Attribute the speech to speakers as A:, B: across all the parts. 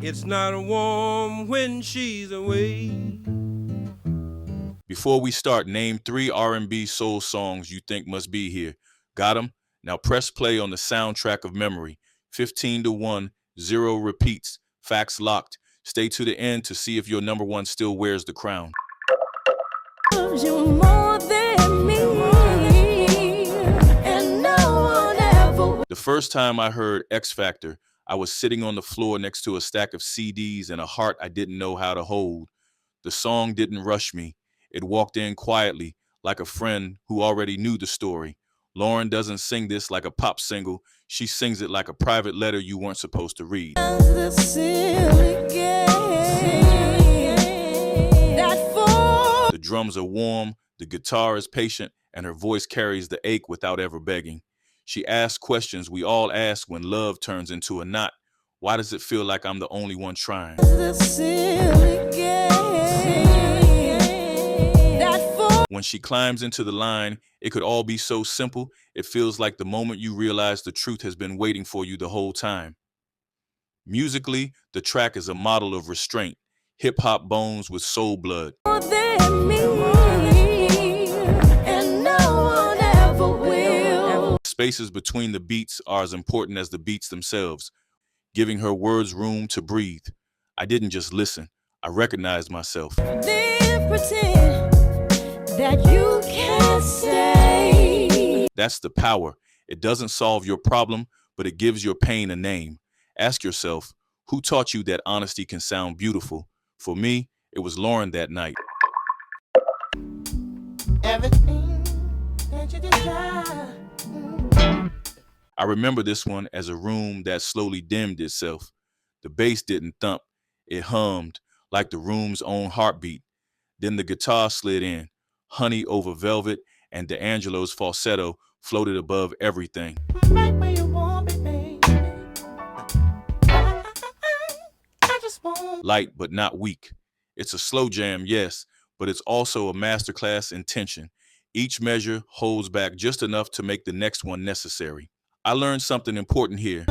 A: It's not warm when she's away.
B: Before we start, name 3 R&B soul songs you think must be here. Got 'em? Now press play on the soundtrack of memory. 15-1, 0 repeats, facts locked. Stay to the end to see if your number one still wears the crown.
C: You more than me, and no one ever.
B: The first time I heard X Factor, I was sitting on the floor next to a stack of CDs and a heart I didn't know how to hold. The song didn't rush me. It walked in quietly, like a friend who already knew the story. Lauren doesn't sing this like a pop single. She sings it like a private letter you weren't supposed to read.
C: The silly game that falls.
B: The drums are warm, the guitar is patient, and her voice carries the ache without ever begging. She asks questions we all ask when love turns into a knot. Why does it feel like I'm the only one trying?
C: The silly game that falls.
B: When she climbs into the line, it could all be so simple. It feels like the moment you realize the truth has been waiting for you the whole time. Musically, the track is a model of restraint. Hip-hop bones with soul blood.
C: More than me, and no one ever will.
B: Spaces between the beats are as important as the beats themselves, giving her words room to breathe. I didn't just listen, I recognized myself.
C: Then pretend that you can't stay.
B: That's the power. It doesn't solve your problem, but it gives your pain a name. Ask yourself, who taught you that honesty can sound beautiful? For me, it was Lauren that night.
C: Everything that you desire.
B: I remember this one as a room that slowly dimmed itself. The bass didn't thump, it hummed like the room's own heartbeat. Then the guitar slid in, honey over velvet, and D'Angelo's falsetto floated above everything.
C: Right where you want me, baby. I just want.
B: Light but not weak. It's a slow jam, yes, but it's also a masterclass in tension. Each measure holds back just enough to make the next one necessary. I learned something important here.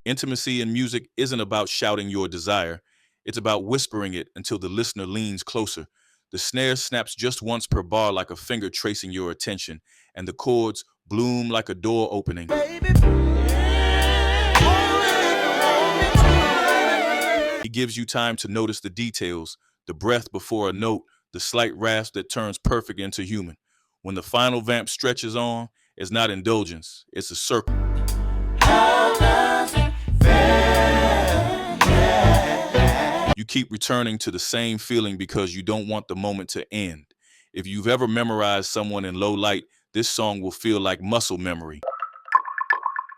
B: Intimacy in music isn't about shouting your desire. It's about whispering it until the listener leans closer. The snare snaps just once per bar like a finger tracing your attention, and the chords bloom like a door opening. He gives you time to notice the details, the breath before a note, the slight rasp that turns perfect into human. When the final vamp stretches on, it's not indulgence, it's a circle. You keep returning to the same feeling because you don't want the moment to end. If you've ever memorized someone in low light, this song will feel like muscle memory.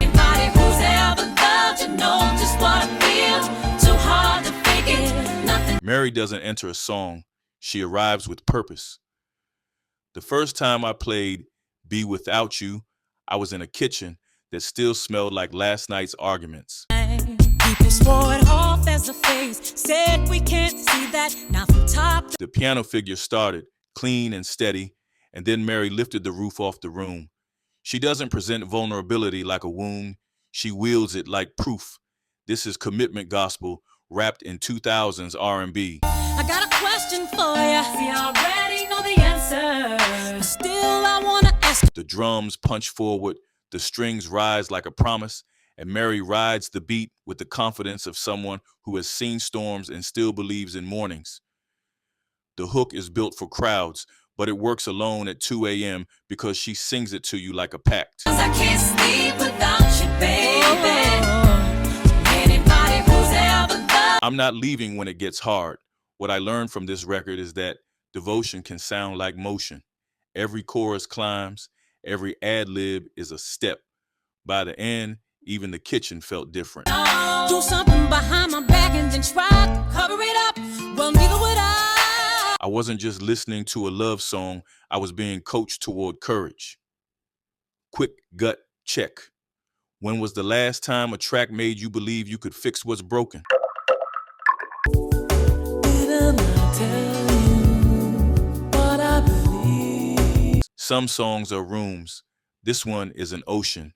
C: Anybody who's ever loved you know just what I feel. Too hard to fake it. Nothing.
B: Mary doesn't enter a song, she arrives with purpose. The first time I played Be Without You, I was in a kitchen that still smelled like last night's arguments.
C: People swore it off as a phase. Said we can't see that. Now from top to
B: The piano figure started, clean and steady, and then Mary lifted the roof off the room. She doesn't present vulnerability like a wound. She wields it like proof. This is commitment gospel wrapped in 2000s R&B.
C: I got a question for ya. See, I already know the answer, but still I wanna ask.
B: The drums punch forward, the strings rise like a promise, and Mary rides the beat with the confidence of someone who has seen storms and still believes in mornings. The hook is built for crowds, but it works alone at 2 a.m. because she sings it to you like a pact.
C: 'Cause I can't sleep without you, baby. Anybody who's ever loved.
B: I'm not leaving when it gets hard. What I learned from this record is that devotion can sound like motion. Every chorus climbs, every ad-lib is a step. By the end, even the kitchen felt different.
C: Do something behind my back and then try to cover it up. Well, neither would I.
B: I wasn't just listening to a love song, I was being coached toward courage. Quick gut check. When was the last time a track made you believe you could fix what's broken?
C: Didn't I tell you what I believe?
B: Some songs are rooms. This one is an ocean.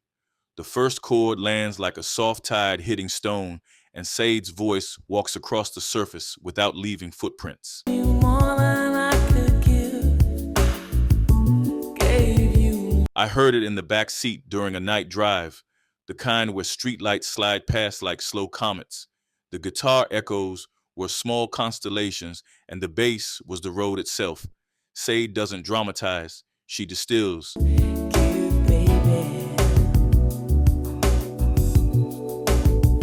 B: The first chord lands like a soft tide hitting stone, and Sade's voice walks across the surface without leaving footprints. I heard it in the back seat during a night drive, the kind where streetlights slide past like slow comets. The guitar echoes were small constellations, and the bass was the road itself. Sade doesn't dramatize, she distills.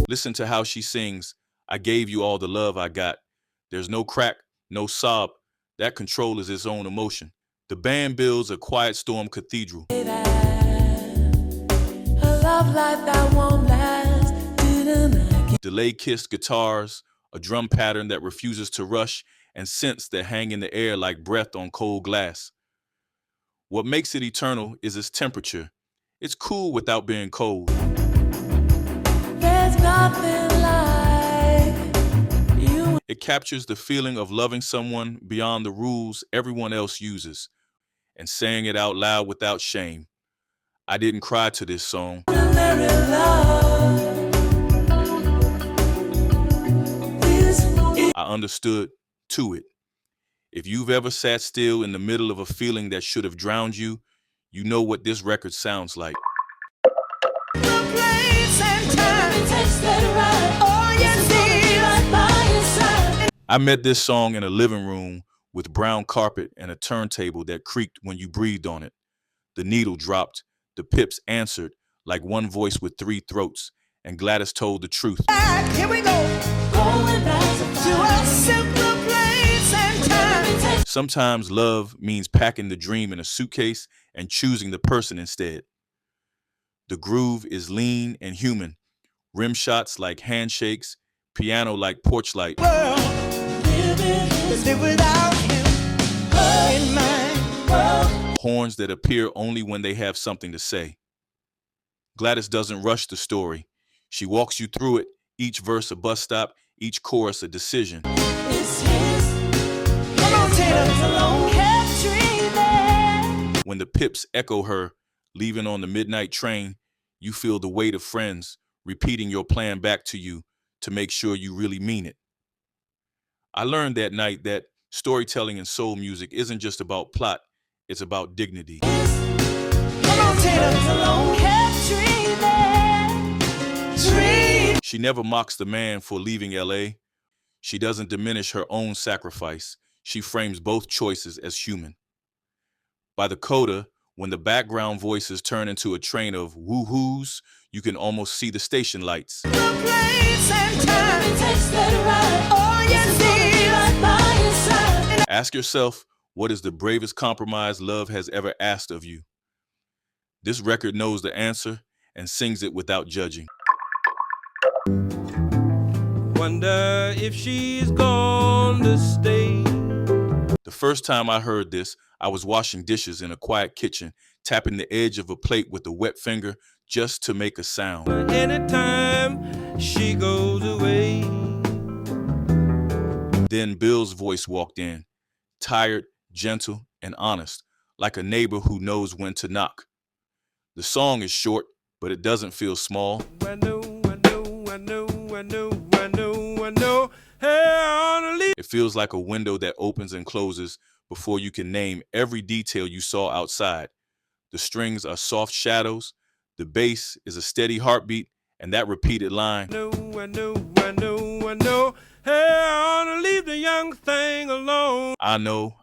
B: Listen to how she sings, "I gave you all the love I got. There's no crack, no sob. That control is its own emotion." The band builds a quiet storm cathedral. Delay-kissed guitars, a drum pattern that refuses to rush, and synths that hang in the air like breath on cold glass. What makes it eternal is its temperature. It's cool without being cold.
C: There's nothing like you.
B: It captures the feeling of loving someone beyond the rules everyone else uses, and saying it out loud without shame. I didn't cry to this song. I understood to it. If you've ever sat still in the middle of a feeling that should have drowned you, you know what this record sounds like. I met this song in a living room with brown carpet and a turntable that creaked when you breathed on it. The needle dropped, the pips answered like one voice with three throats, and Gladys told the truth.
C: Here we go. Going back to a simpler place and time.
B: Sometimes love means packing the dream in a suitcase and choosing the person instead. The groove is lean and human. Rim shots like handshakes, piano like porch light. Horns that appear only when they have something to say. Gladys doesn't rush the story. She walks you through it, each verse a bus stop, each chorus a decision. When the pips echo her, leaving on the midnight train, you feel the weight of friends repeating your plan back to you to make sure you really mean it. I learned that night that storytelling in soul music isn't just about plot, it's about dignity. She never mocks the man for leaving LA. She doesn't diminish her own sacrifice. She frames both choices as human. By the coda, when the background voices turn into a train of woo-hoos, you can almost see the station lights. Ask yourself, what is the bravest compromise love has ever asked of you? This record knows the answer and sings it without judging.
A: Wonder if she's gone to stay.
B: The first time I heard this, I was washing dishes in a quiet kitchen, tapping the edge of a plate with a wet finger just to make a sound.
A: Anytime she goes away.
B: Then Bill's voice walked in, tired, gentle, and honest, like a neighbor who knows when to knock. The song is short, but it doesn't feel small.
A: I know. Hey, I wanna leave.
B: It feels like a window that opens and closes before you can name every detail you saw outside. The strings are soft shadows, the bass is a steady heartbeat, and that repeated line,
A: I know. Hey, I wanna leave the young thing alone.
B: I know,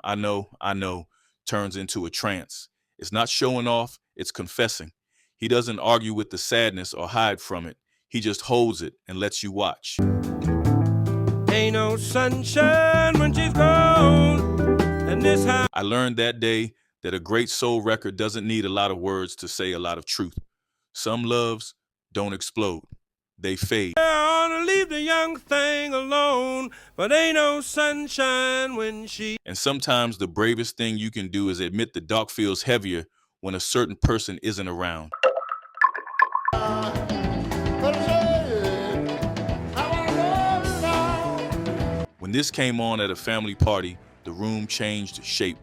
B: turns into a trance. It's not showing off, it's confessing. He doesn't argue with the sadness or hide from it. He just holds it and lets you watch.
A: Ain't no sunshine when she's gone. And this house.
B: I learned that day that a great soul record doesn't need a lot of words to say a lot of truth. Some loves don't explode, they fade.
A: I wanna leave the young thing alone, but ain't no sunshine when she.
B: And sometimes the bravest thing you can do is admit the dark feels heavier when a certain person isn't around. When this came on at a family party, the room changed shape.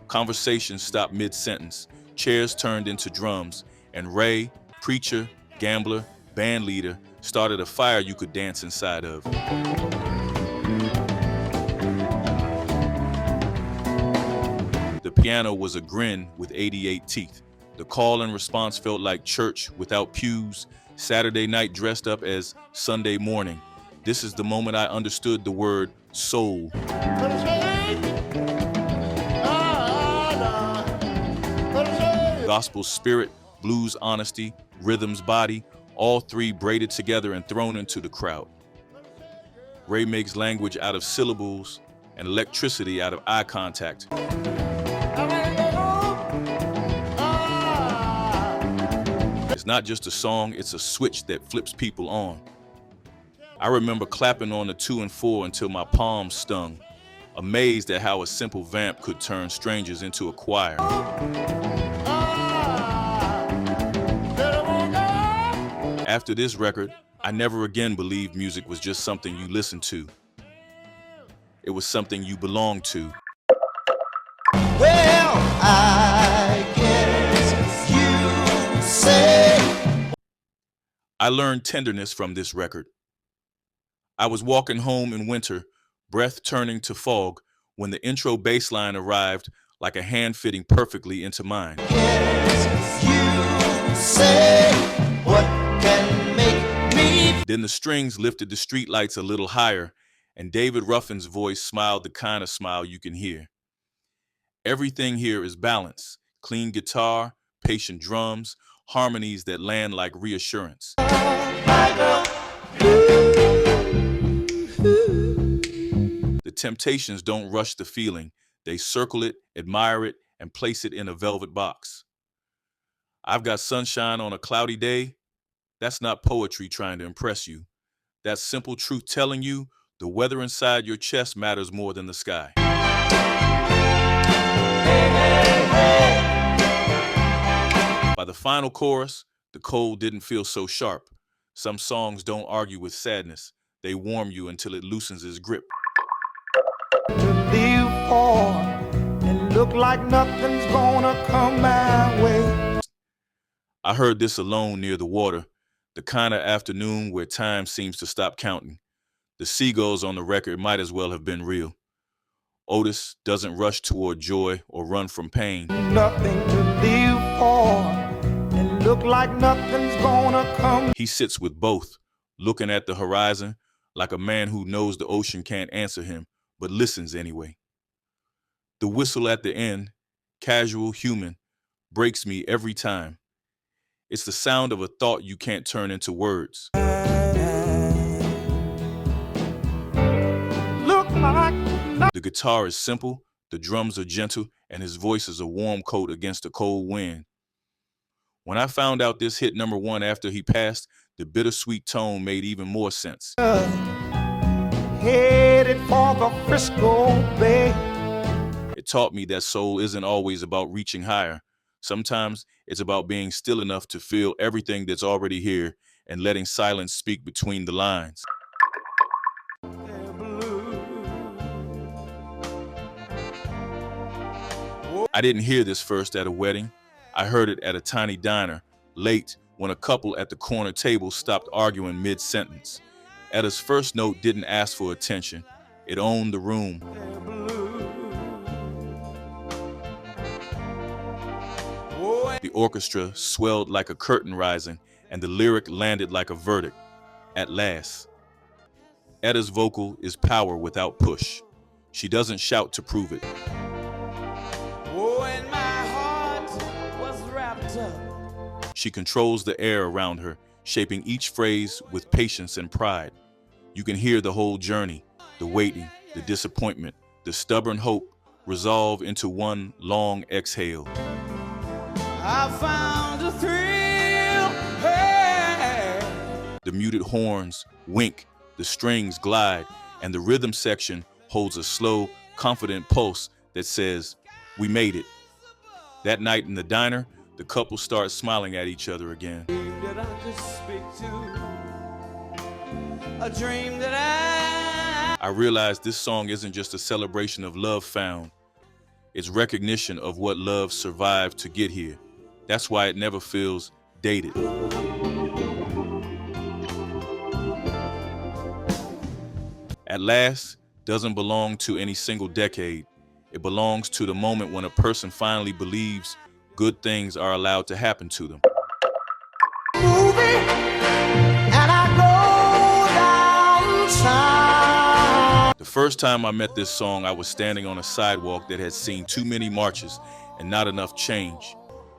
B: Conversations stopped mid-sentence, chairs turned into drums, and Ray, preacher, gambler, band leader, started a fire you could dance inside of. The piano was a grin with 88 teeth. The call and response felt like church without pews, Saturday night dressed up as Sunday morning. This is the moment I understood the word soul. Gospel spirit, blues honesty, rhythms body, all three braided together and thrown into the crowd. Ray makes language out of syllables and electricity out of eye contact. It's not just a song, it's a switch that flips people on. I remember clapping on the 2 and 4 until my palms stung, amazed at how a simple vamp could turn strangers into a choir. After this record, I never again believed music was just something you listened to. It was something you belonged to.
D: Well, I guess you say.
B: I learned tenderness from this record. I was walking home in winter, breath turning to fog, when the intro bass line arrived like a hand fitting perfectly into mine.
D: Yes, you say what can make me.
B: Then the strings lifted the streetlights a little higher, and David Ruffin's voice smiled the kind of smile you can hear. Everything here is balance, clean guitar, patient drums, harmonies that land like reassurance. The Temptations don't rush the feeling. They circle it, admire it, and place it in a velvet box. I've got sunshine on a cloudy day. That's not poetry trying to impress you. That's simple truth telling you the weather inside your chest matters more than the sky. By the final chorus, the cold didn't feel so sharp. Some songs don't argue with sadness. They warm you until it loosens its grip.
D: To live for and look like nothing's gonna come my way.
B: I heard this alone near the water, the kind of afternoon where time seems to stop counting. The seagulls on the record might as well have been real. Otis doesn't rush toward joy or run from pain.
D: Nothing to live for and look like nothing's gonna come.
B: He sits with both, looking at the horizon like a man who knows the ocean can't answer him, but listens anyway. The whistle at the end, casual, human, breaks me every time. It's the sound of a thought you can't turn into words.
D: Look like
B: The guitar is simple, the drums are gentle, and his voice is a warm coat against a cold wind. When I found out this hit #1 after he passed, the bittersweet tone made even more sense.
D: headed for the Frisco Bay.
B: It taught me that soul isn't always about reaching higher. Sometimes it's about being still enough to feel everything that's already here and letting silence speak between the lines. I didn't hear this first at a wedding. I heard it at a tiny diner, late, when a couple at the corner table stopped arguing mid-sentence. Etta's first note didn't ask for attention. It owned the room. The orchestra swelled like a curtain rising, and the lyric landed like a verdict. At last. Etta's vocal is power without push. She doesn't shout to prove it.
D: And my heart was wrapped up.
B: She controls the air around her, shaping each phrase with patience and pride. You can hear the whole journey, the waiting, the disappointment, the stubborn hope resolve into one long exhale.
D: I found a thrill. Hey.
B: The muted horns wink, the strings glide, and the rhythm section holds a slow, confident pulse that says, "We made it." That night in the diner, the couple start smiling at each other again.
D: That I could speak to. A dream that
B: I realized this song isn't just a celebration of love found. It's recognition of what love survived to get here. That's why it never feels dated. At last doesn't belong to any single decade. It belongs to the moment when a person finally believes good things are allowed to happen to them. The first time I met this song, I was standing on a sidewalk that had seen too many marches and not enough change.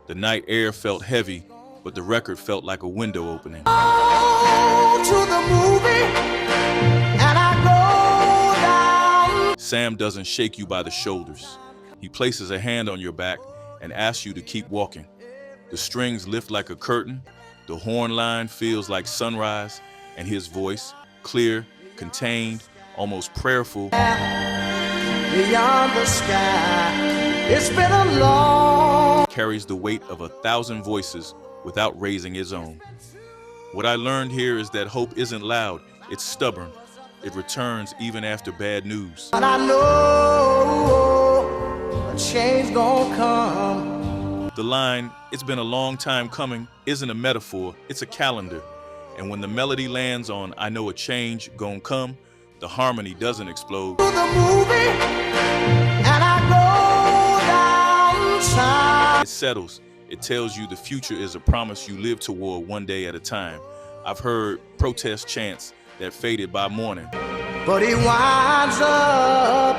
B: The night air felt heavy, but the record felt like a window opening. Sam doesn't shake you by the shoulders. He places a hand on your back and asks you to keep walking. The strings lift like a curtain, the horn line feels like sunrise, and his voice, clear, contained, almost prayerful,
D: beyond the sky, it's been a long,
B: carries the weight of 1,000 voices without raising his own. What I learned here is that hope isn't loud, it's stubborn. It returns even after bad news.
D: but I know a change gonna come.
B: The line, "It's been a long time coming," isn't a metaphor, it's a calendar. And when the melody lands on "I know a change gon' come," the harmony doesn't explode.
D: To the movie, and I go downtown.
B: It settles. It tells you the future is a promise you live toward one day at a time. I've heard protest chants that faded by morning.
D: But he winds up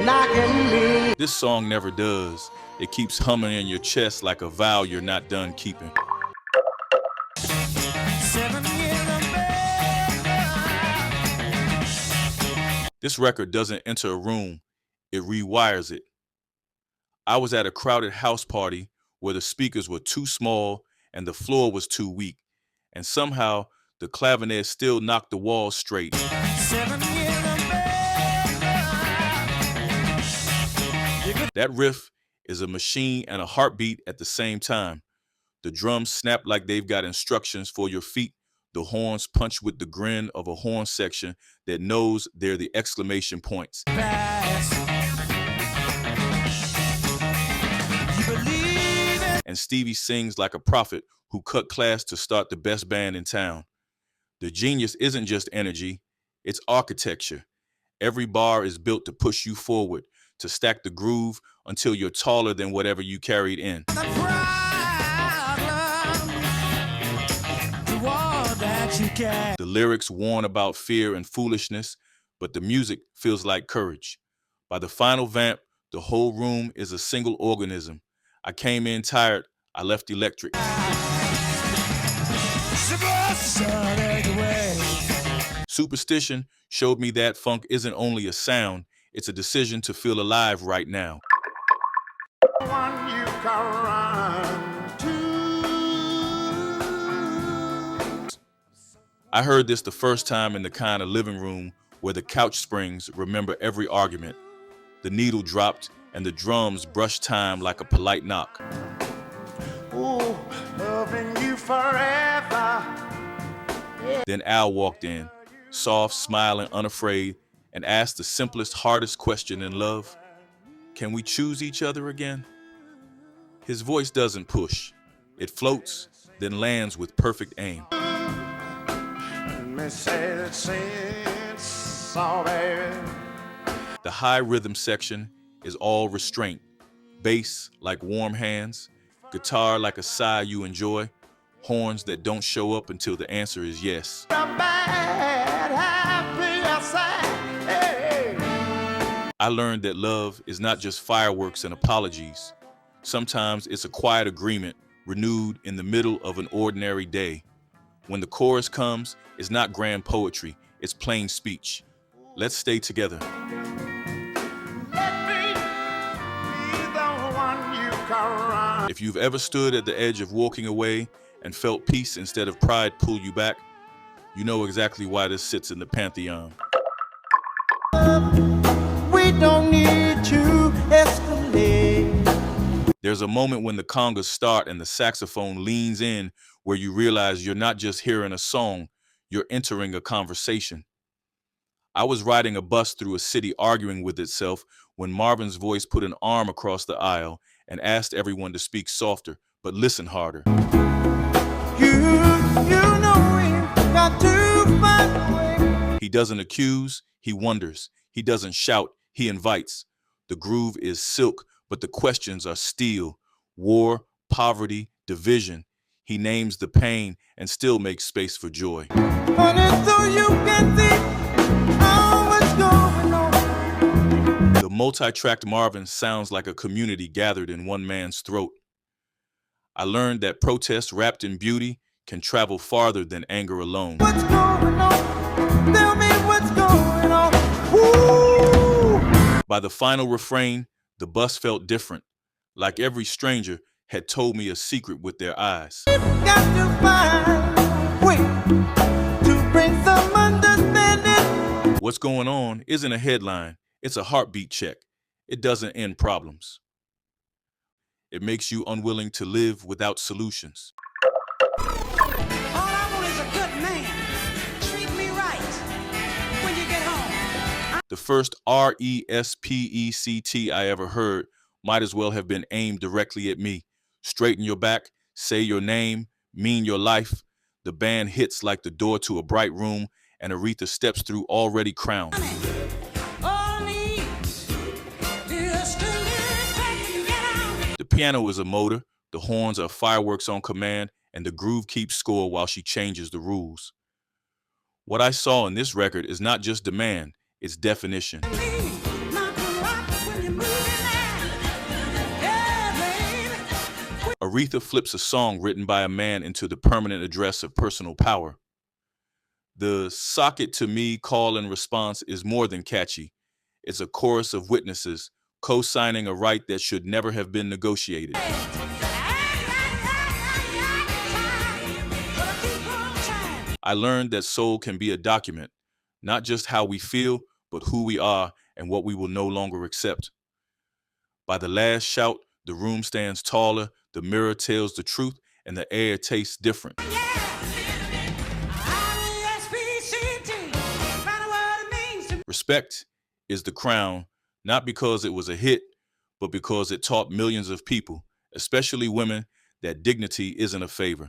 D: knocking me.
B: This song never does. It keeps humming in your chest like a vow you're not done keeping.
A: 7 years of
B: This record doesn't enter a room, it rewires it. I was at a crowded house party where the speakers were too small and the floor was too weak, and somehow the clavinet still knocked the walls straight.
A: 7 years of
B: That riff is a machine and a heartbeat at the same time. The drums snap like they've got instructions for your feet. The horns punch with the grin of a horn section that knows they're the exclamation points. And Stevie sings like a prophet who cut class to start the best band in town. The genius isn't just energy, it's architecture. Every bar is built to push you forward, to stack the groove until you're taller than whatever you carried in. The lyrics warn about fear and foolishness, but the music feels like courage. By the final vamp, the whole room is a single organism. I came in tired, I left electric. Superstition showed me that funk isn't only a sound, it's a decision to feel alive right now.
D: One you can run to.
B: I heard this the first time in the kind of living room where the couch springs remember every argument. The needle dropped and the drums brushed time like a polite knock.
D: Ooh, loving you forever.
B: Then Al walked in, soft, smiling, unafraid, and asked the simplest, hardest question in love. Can we choose each other again? His voice doesn't push. It floats, then lands with perfect aim. The high rhythm section is all restraint. Bass like warm hands, guitar like a sigh you enjoy, horns that don't show up until the answer is yes. I learned that love is not just fireworks and apologies. Sometimes it's a quiet agreement renewed in the middle of an ordinary day. When the chorus comes, it's not grand poetry, it's plain speech. Let's stay together. If you've ever stood at the edge of walking away and felt peace instead of pride pull you back, you know exactly why this sits in the pantheon.
D: We don't need to escalate.
B: There's a moment when the congas start and the saxophone leans in where you realize you're not just hearing a song, you're entering a conversation. I was riding a bus through a city arguing with itself when Marvin's voice put an arm across the aisle and asked everyone to speak softer, but listen harder.
D: You know we got to find a way.
B: He doesn't accuse, he wonders. He doesn't shout, he invites. The groove is silk, but the questions are steel. War, poverty, division. He names the pain and still makes space for joy.
D: Honey, so you can see all what's going on.
B: The multi-tracked Marvin sounds like a community gathered in one man's throat. I learned that protest wrapped in beauty can travel farther than anger alone.
D: What's going on? Tell me what's going on. Woo!
B: By the final refrain, the bus felt different, like every stranger had told me a secret with their eyes.
D: Got to find a way to bring some understanding.
B: What's going on isn't a headline, it's a heartbeat check. It doesn't end problems. It makes you unwilling to live without solutions.
E: All I want is a good man. Treat me right when you get home.
B: The first R-E-S-P-E-C-T I ever heard might as well have been aimed directly at me. Straighten your back, say your name, mean your life. The band hits like the door to a bright room, and Aretha steps through already crowned.
E: All I need is to live when you get home.
B: The piano is a motor, the horns are fireworks on command, and the groove keeps score while she changes the rules. What I saw in this record is not just demand, it's definition.
E: Not to rock when you're moving now. Yeah, baby.
B: Aretha flips a song written by a man into the permanent address of personal power. The "sock it to me" call and response is more than catchy. It's a chorus of witnesses co-signing a right that should never have been negotiated. I learned that soul can be a document, not just how we feel, but who we are and what we will no longer accept. By the last shout, the room stands taller, the mirror tells the truth, and the air tastes different. Respect is the crown, not because it was a hit, but because it taught millions of people, especially women, that dignity isn't a favor.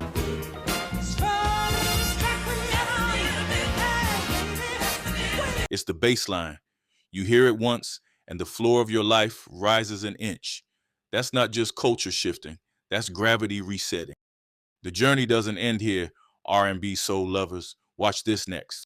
B: It's the bass line. You hear it once, and the floor of your life rises an inch. That's not just culture shifting, that's gravity resetting. The journey doesn't end here, R&B soul lovers. Watch this next.